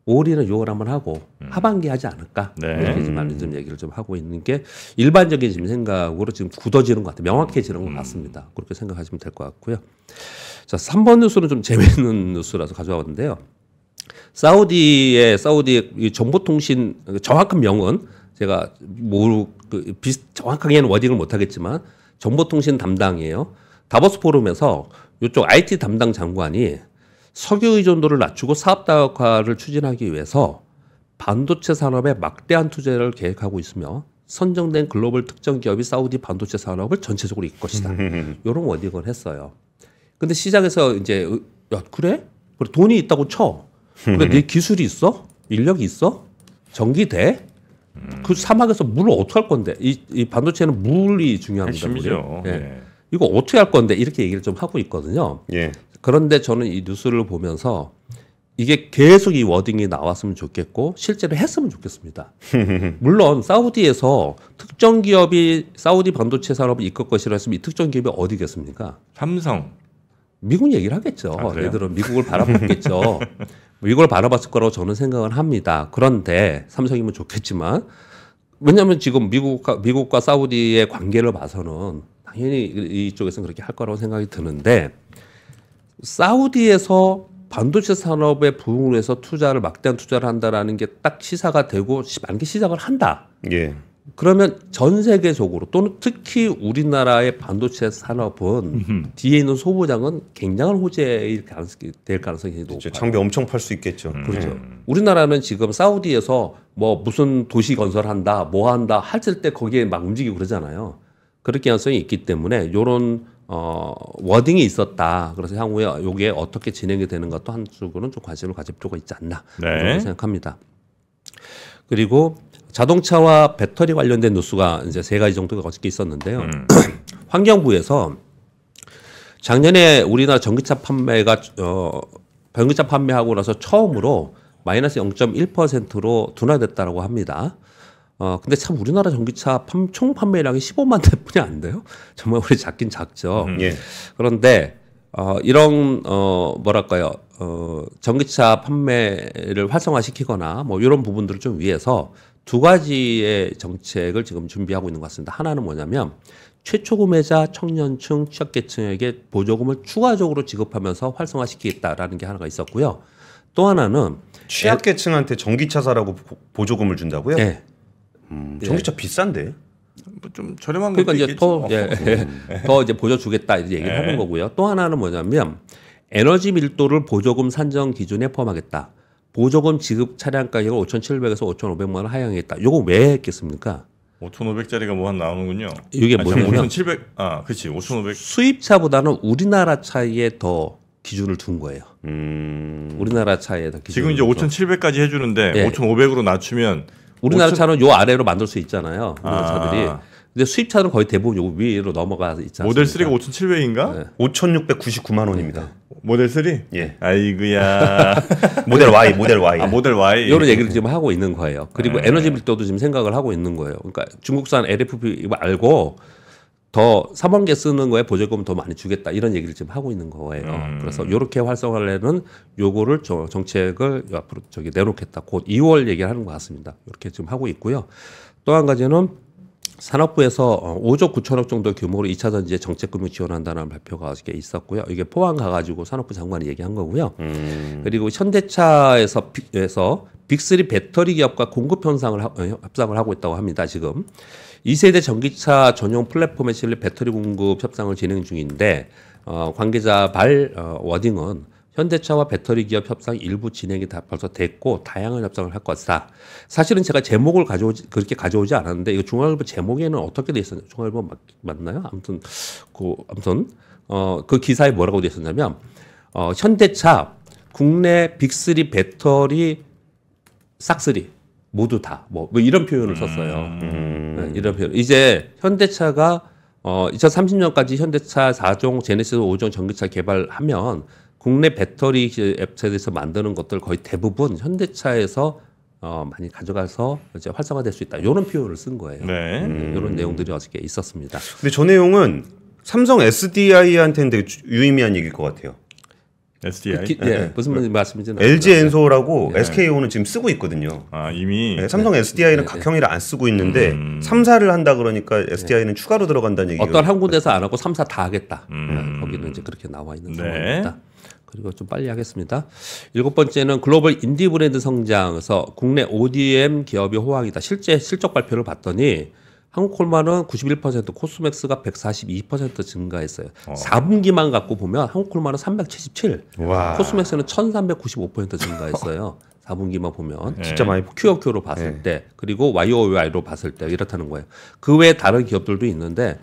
[SPEAKER 3] 5월이나 6월 한번 하고 하반기 하지 않을까, 이렇게 좀 얘기를 좀 하고 있는 게 일반적인 지금 생각으로 지금 굳어지는 것 같아요. 명확해지는 것 같습니다. 그렇게 생각하시면 될 것 같고요. 자, 3번 뉴스는 좀 재미있는 뉴스라서 가져왔는데요. 사우디의 정보통신 정확한 명은 제가 정확하게는 워딩을 못하겠지만 정보통신 담당이에요. 다보스 포럼에서 이쪽 IT 담당 장관이 석유 의존도를 낮추고 사업 다각화를 추진하기 위해서 반도체 산업에 막대한 투자를 계획하고 있으며 선정된 글로벌 특정 기업이 사우디 반도체 산업을 전체적으로 이끌 것이다. 이런 워딩을 했어요. 근데 시장에서 이제 야, 그래? 돈이 있다고 쳐. 그래, 네 기술이 있어? 인력이 있어? 전기 돼? 그 사막에서 물을 어떻게 할 건데? 이 반도체는 물이 중요합니다.
[SPEAKER 1] 핵심이죠.
[SPEAKER 3] 이거 어떻게 할 건데? 이렇게 얘기를 좀 하고 있거든요. 그런데 저는 이 뉴스를 보면서 이게 계속 이 워딩이 나왔으면 좋겠고 실제로 했으면 좋겠습니다. 물론 사우디에서 특정 기업이 사우디 반도체 산업을 이끌 것이라 했으면 이 특정 기업이 어디겠습니까?
[SPEAKER 1] 삼성.
[SPEAKER 3] 미국 얘기를 하겠죠. 얘들은 미국을 바라봤겠죠. 이걸 바라봤을 거라고 저는 생각을 합니다. 그런데 삼성이면 좋겠지만, 왜냐하면 지금 미국과 사우디의 관계를 봐서는 당연히 이쪽에서는 그렇게 할 거라고 생각이 드는데, 사우디에서 반도체 산업에 부응을 해서 막대한 투자를 한다라는 게 딱 시사가 되고 만약에 시작을 한다. 그러면 전 세계적으로 또는 특히 우리나라의 반도체 산업은 뒤에 있는 소부장은 굉장한 호재일 가능성이 될 가능성이 높아요.
[SPEAKER 2] 장비 엄청 팔 수 있겠죠.
[SPEAKER 3] 그렇죠. 우리나라는 지금 사우디에서 뭐 무슨 도시 건설한다, 뭐 한다 했을 때 거기에 막 움직이고 그러잖아요. 그럴 가능성이 있기 때문에 이런 워딩이 있었다. 그래서 향후에 이게 어떻게 진행이 되는 것도 한쪽으로는 좀 관심을 가질 필요가 있지 않나 네. 생각합니다. 그리고 자동차와 배터리 관련된 뉴스가 이제 3가지 정도가 어저께 있었는데요. 환경부에서 작년에 우리나라 전기차 판매가 전기차 판매하고 나서 처음으로 마이너스 0.1%로 둔화됐다라고 합니다. 근데 참 우리나라 전기차 총 판매량이 15만 대뿐이 안 돼요. 정말 우리 작긴 작죠.
[SPEAKER 2] 예.
[SPEAKER 3] 그런데 이런 뭐랄까요? 전기차 판매를 활성화시키거나 뭐 이런 부분들을 좀 위해서 2가지의 정책을 지금 준비하고 있는 것 같습니다. 하나는 뭐냐면 최초 구매자, 청년층, 취약계층에게 보조금을 추가적으로 지급하면서 활성화시키겠다라는 게 하나가 있었고요. 또 하나는
[SPEAKER 2] 취약계층한테 전기차 사라고 보조금을 준다고요?
[SPEAKER 3] 네.
[SPEAKER 2] 전기차 비싼데?
[SPEAKER 1] 뭐 좀 저렴한 것도
[SPEAKER 3] 그러니까 이제 더 이제 보조주겠다 이제 얘기를 하는 거고요. 또 하나는 뭐냐면 에너지 밀도를 보조금 산정 기준에 포함하겠다. 보조금 지급 차량 가격을 5,700에서 5,500만 원 하향했다. 요거 왜 했겠습니까?
[SPEAKER 1] 5,500짜리가 뭐 한 나오는군요.
[SPEAKER 3] 이게 뭐냐면
[SPEAKER 1] 5,700 그렇지. 5,500
[SPEAKER 3] 수입차보다는 우리나라 차에 더 기준을 둔 거예요. 우리나라 차에 더
[SPEAKER 1] 지금 이제 5,700까지 해주는데 네. 5,500으로 낮추면
[SPEAKER 3] 우리나라 차는 요 아래로 만들 수 있잖아요. 우리나라 차들이. 근데 수입차는 거의 대부분 요 위로 넘어가 있지 않습니까?
[SPEAKER 1] 모델 3가 5,700인가?
[SPEAKER 2] 네. 5,699만 원입니다.
[SPEAKER 1] 모델 3?
[SPEAKER 2] 예.
[SPEAKER 1] 아이고야.
[SPEAKER 2] 모델 Y, 모델 Y.
[SPEAKER 1] 모델 Y.
[SPEAKER 3] 이런 얘기를 지금 하고 있는 거예요. 그리고 에너지 밀도도 지금 생각을 하고 있는 거예요. 그러니까 중국산 LFP 말고 더 3원계 쓰는 거에 보조금 더 많이 주겠다 이런 얘기를 지금 하고 있는 거예요. 그래서 이렇게 활성화하려는 요거를 정책을 앞으로 내놓겠다. 곧 2월 얘기를 하는 것 같습니다. 이렇게 지금 하고 있고요. 또 한 가지는 산업부에서 5조 9천억 정도 규모로 2차 전지에 정책금융 지원한다는 발표가 어저께 있었고요. 이게 포항 가가지고 산업부 장관이 얘기한 거고요. 그리고 현대차에서 빅3 배터리 기업과 공급 협상을 하고 있다고 합니다. 지금 2세대 전기차 전용 플랫폼에 실릴 배터리 공급 협상을 진행 중인데 관계자 워딩은 현대차와 배터리 기업 협상 일부 진행이 다 벌써 됐고 다양한 협상을 할 것이다. 사실은 제가 제목을 그렇게 가져오지 않았는데 이거 중앙일보 제목에는 어떻게 돼 있었나요? 중앙일보 맞나요? 아무튼 그 기사에 뭐라고 돼 있었냐면 현대차 국내 빅3 배터리 싹쓸이 모두 다 뭐 이런 표현을 썼어요. 네, 이런 표현. 이제 현대차가 2030년까지 현대차 4종, 제네시스 5종 전기차 개발하면 국내 배터리 앱에서 만드는 것들 거의 대부분 현대차에서 많이 가져가서 이제 활성화될 수 있다. 이런 표현을 쓴 거예요. 네. 이런 내용들이 어저께 있었습니다.
[SPEAKER 2] 근데 저 내용은 삼성 SDI한테는 되게 유의미한 얘기일 것 같아요.
[SPEAKER 1] SDI?
[SPEAKER 3] 네. 무슨 말씀인지는
[SPEAKER 2] LG 엔소라고 SK온은 지금 쓰고 있거든요.
[SPEAKER 1] 이미
[SPEAKER 2] 네, 삼성 SDI는 각형이라 안 쓰고 있는데 3사를 한다 그러니까 SDI는 추가로 들어간다는 얘기예요.
[SPEAKER 3] 어떤 한 군데서 안 하고 3사 다 하겠다. 거기는 이제 그렇게 나와 있는 상황입니다. 그리고 좀 빨리 하겠습니다. 7번째는 글로벌 인디 브랜드 성장에서 국내 ODM 기업이 호황이다. 실제 실적 발표를 봤더니 한국콜마는 91%, 코스맥스가 142% 증가했어요. 4분기만 갖고 보면 한국콜마는 377, 코스맥스는 1395% 증가했어요. 4분기만 보면
[SPEAKER 2] 진짜 많이
[SPEAKER 3] QOQ로 봤을 때 그리고 YOY로 봤을 때 이렇다는 거예요. 그 외에 다른 기업들도 있는데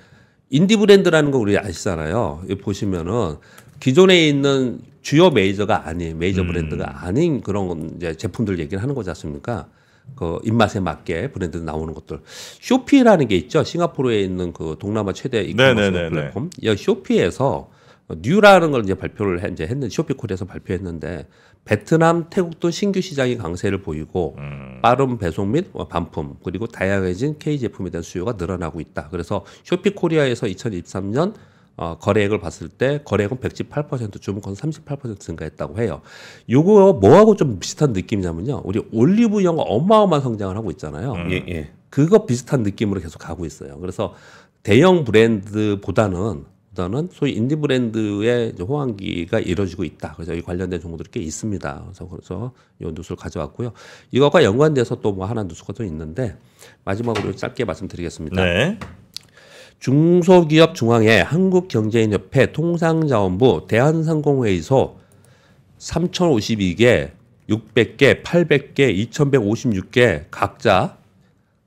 [SPEAKER 3] 인디 브랜드라는 거 우리 아시잖아요. 여기 보시면은 기존에 있는 주요 메이저가 아닌 메이저 브랜드가 아닌 그런 이제 제품들 얘기를 하는 거지 않습니까? 그 입맛에 맞게 브랜드 나오는 것들. 쇼피라는 게 있죠. 싱가포르에 있는 그 동남아 최대 이커머스 플랫폼. 이 쇼피에서 뉴라는 걸 이제 발표를 했는데 쇼피 코리아에서 발표했는데 베트남, 태국도 신규 시장이 강세를 보이고 빠른 배송 및 반품 그리고 다양해진 K 제품에 대한 수요가 늘어나고 있다. 그래서 쇼피 코리아에서 2023년 거래액을 봤을 때 거래액은 118%, 주문건 38% 증가했다고 해요. 요거 뭐하고 좀 비슷한 느낌이냐면요. 우리 올리브영가 어마어마한 성장을 하고 있잖아요. 그거 비슷한 느낌으로 계속 가고 있어요. 그래서 대형 브랜드보다는 보다는 소위 인디 브랜드의 호황기가 이루어지고 있다. 그래서 이 관련된 정보들이 꽤 있습니다. 그래서 이 뉴스를 가져왔고요. 이것과 연관돼서 또 뭐 하나 뉴스가 또 있는데 마지막으로 짧게 말씀드리겠습니다. 네. 중소기업 중앙회 한국경제인협회 통상자원부 대한상공회의소 3,052개, 600개, 800개, 2,156개 각자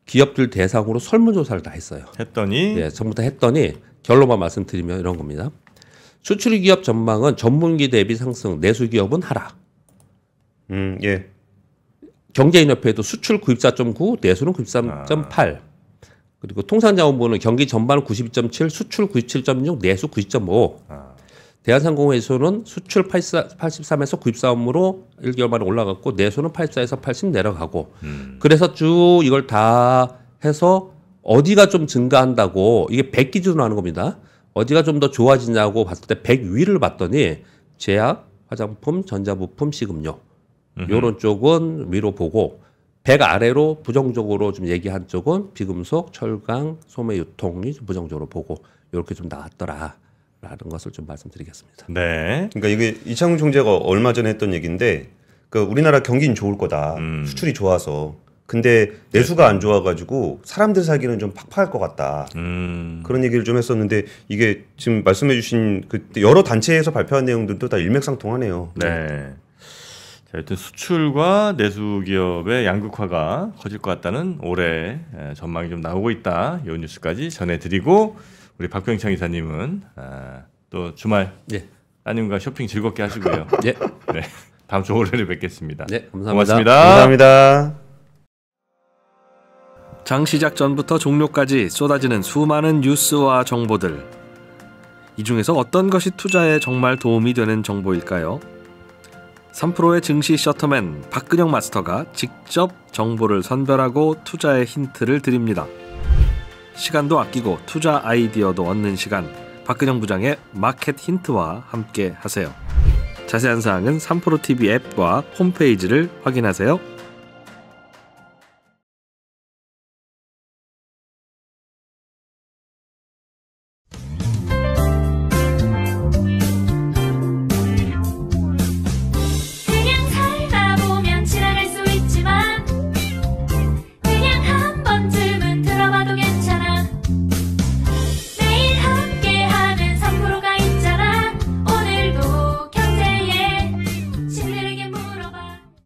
[SPEAKER 3] 기업들 대상으로 설문조사를 다 했어요.
[SPEAKER 1] 했더니?
[SPEAKER 3] 네, 전부 다 했더니 결론만 말씀드리면 이런 겁니다. 수출 기업 전망은 전분기 대비 상승, 내수 기업은 하락.
[SPEAKER 2] 예.
[SPEAKER 3] 경제인협회도 수출 94.9, 내수는 93.8. 그리고 통상자원부는 경기 전반은 92.7, 수출 97.6, 내수 90.5. 대한상공회의소는 수출 83에서 94으로 1개월 만에 올라갔고 내수는 84에서 80 내려가고 그래서 쭉 이걸 다 해서 어디가 좀 증가한다고 이게 100 기준으로 하는 겁니다. 어디가 좀 더 좋아지냐고 봤을 때 100 위를 봤더니 제약, 화장품, 전자부품, 식음료 요런 쪽은 위로 보고 100 아래로 부정적으로 좀 얘기한 쪽은 비금속, 철강, 소매 유통이 좀 부정적으로 보고 이렇게 좀 나왔더라. 라는 것을 좀 말씀드리겠습니다.
[SPEAKER 1] 네.
[SPEAKER 2] 그러니까 이게 이창훈 총재가 얼마 전에 했던 얘기인데, 그러니까 우리나라 경기는 좋을 거다. 수출이 좋아서. 근데 내수가 안 좋아가지고 사람들 살기는 좀 팍팍할 것 같다. 그런 얘기를 좀 했었는데 이게 지금 말씀해주신 그 여러 단체에서 발표한 내용들도 다 일맥상통하네요.
[SPEAKER 1] 네. 자, 하여튼 수출과 내수 기업의 양극화가 커질 것 같다는 올해 전망이 좀 나오고 있다. 이 뉴스까지 전해드리고. 우리 박병창 이사님은 또 주말 따님과 쇼핑 즐겁게 하시고요. 네. 다음 주 월요일에 뵙겠습니다.
[SPEAKER 3] 네, 감사합니다.
[SPEAKER 1] 고맙습니다.
[SPEAKER 2] 감사합니다.
[SPEAKER 4] 장 시작 전부터 종료까지 쏟아지는 수많은 뉴스와 정보들. 이 중에서 어떤 것이 투자에 정말 도움이 되는 정보일까요? 3프로의 증시 셔터맨 박근영 마스터가 직접 정보를 선별하고 투자의 힌트를 드립니다. 시간도 아끼고 투자 아이디어도 얻는 시간, 박근영 부장의 마켓 힌트와 함께 하세요. 자세한 사항은 3프로TV 앱과 홈페이지를 확인하세요.